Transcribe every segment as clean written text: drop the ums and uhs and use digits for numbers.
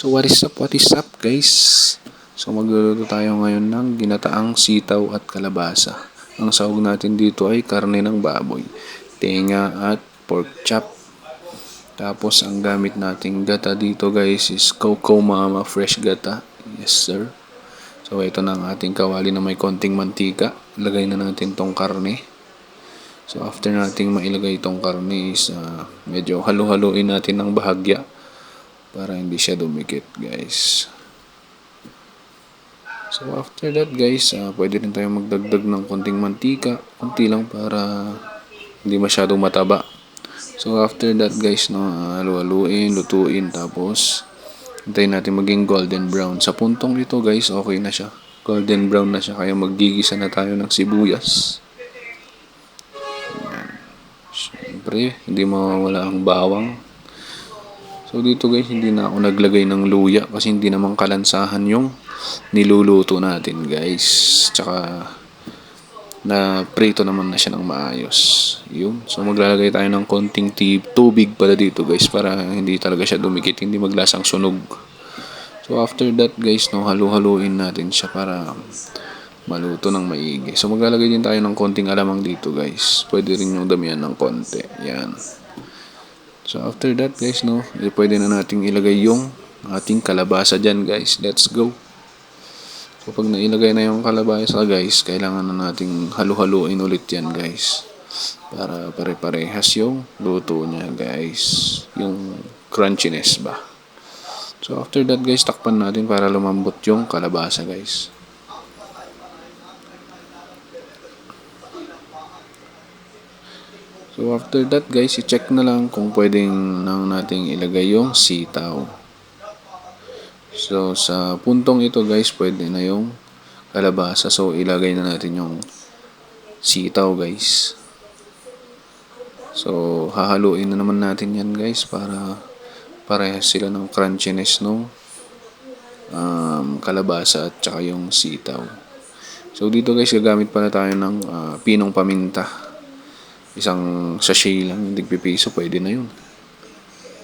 So what is up guys? So magluluto tayo ngayon ng ginataang sitaw at kalabasa. Ang sahog natin dito ay karne ng baboy, tenga at pork chop. Tapos ang gamit nating gata dito guys is Coco Mama fresh gata. Yes sir. So ito na ang ating kawali na may konting mantika. Lagay na natin tong karne. So after nating mailagay itong karne is medyo halu-haluin natin ng bahagya para hindi siya dumikit guys. So after that guys, pwede rin tayo magdagdag ng konting mantika, konti lang para hindi masyadong mataba. So after that guys, halu-haluin, lutuin, tapos hintayin natin maging golden brown. Sa puntong ito guys, okay na siya. Golden brown na siya, kaya maggigisa na tayo ng sibuyas. Ayan. Siyempre, hindi mawawala ang bawang. So dito guys, hindi na ako naglagay ng luya kasi hindi naman kalansahan yung niluluto natin guys. Tsaka na prito naman na siya ng maayos. Yun. So maglalagay tayo ng konting tubig pala dito guys para hindi talaga siya dumikit, hindi maglasang sunog. So after that guys, halu-haluin natin siya para maluto ng maigi. So maglalagay din tayo ng konting alamang dito guys. Pwede rin yung damihan ng konti. Yan. So after that guys, pwede na nating ilagay yung ating kalabasa dyan guys. Let's go. So pag nailagay na yung kalabasa guys, kailangan na nating halu-haluin ulit yan guys. Para pare-parehas yung luto niya guys. Yung crunchiness ba. So after that guys, takpan natin para lumambot yung kalabasa guys. So after that guys, i-check na lang kung pwedeng nang nating ilagay yung sitaw. So sa puntong ito guys, pwede na yung kalabasa. So ilagay na natin yung sitaw guys. So hahaluin na naman natin yan guys para parehas sila ng crunchiness ng kalabasa at saka yung sitaw. So dito guys, gagamit pala tayo ng pinong paminta. Isang sachet lang, hindi pipiso, pwede na yun.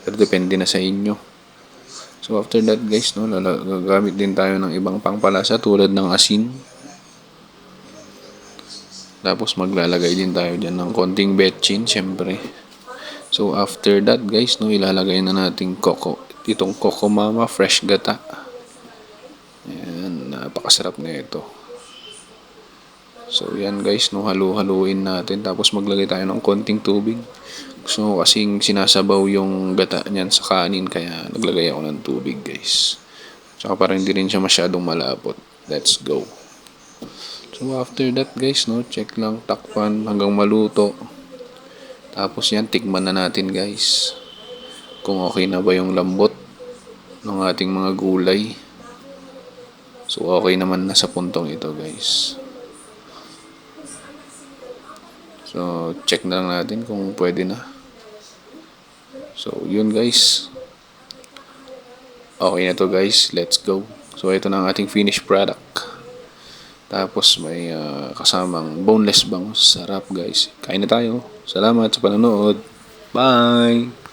Pero depende na sa inyo. So after that guys, gagamit din tayo ng ibang pangpalasa tulad ng asin. Tapos maglalagay din tayo dyan ng konting betchin, syempre. So after that guys, ilalagay na natin itong Coco Mama fresh gata. Ayan, napakasarap na ito. So yan guys, halu-haluin natin, tapos maglagay tayo ng konting tubig. Gusto ko kasing sinasabaw yung gata niyan sa kanin, kaya naglagay ako ng tubig guys. Tsaka para hindi rin siya masyadong malapot. Let's go. So after that guys, check lang, takpan hanggang maluto. Tapos yan, tikman na natin guys kung okay na ba yung lambot ng ating mga gulay. So okay naman na sa puntong ito guys. So check na lang natin kung pwede na. So yun guys, okay na to guys. Let's go. So ito na ang ating finished product. Tapos may kasamang boneless bangus. Sarap guys. Kain na tayo. Salamat sa panonood. Bye!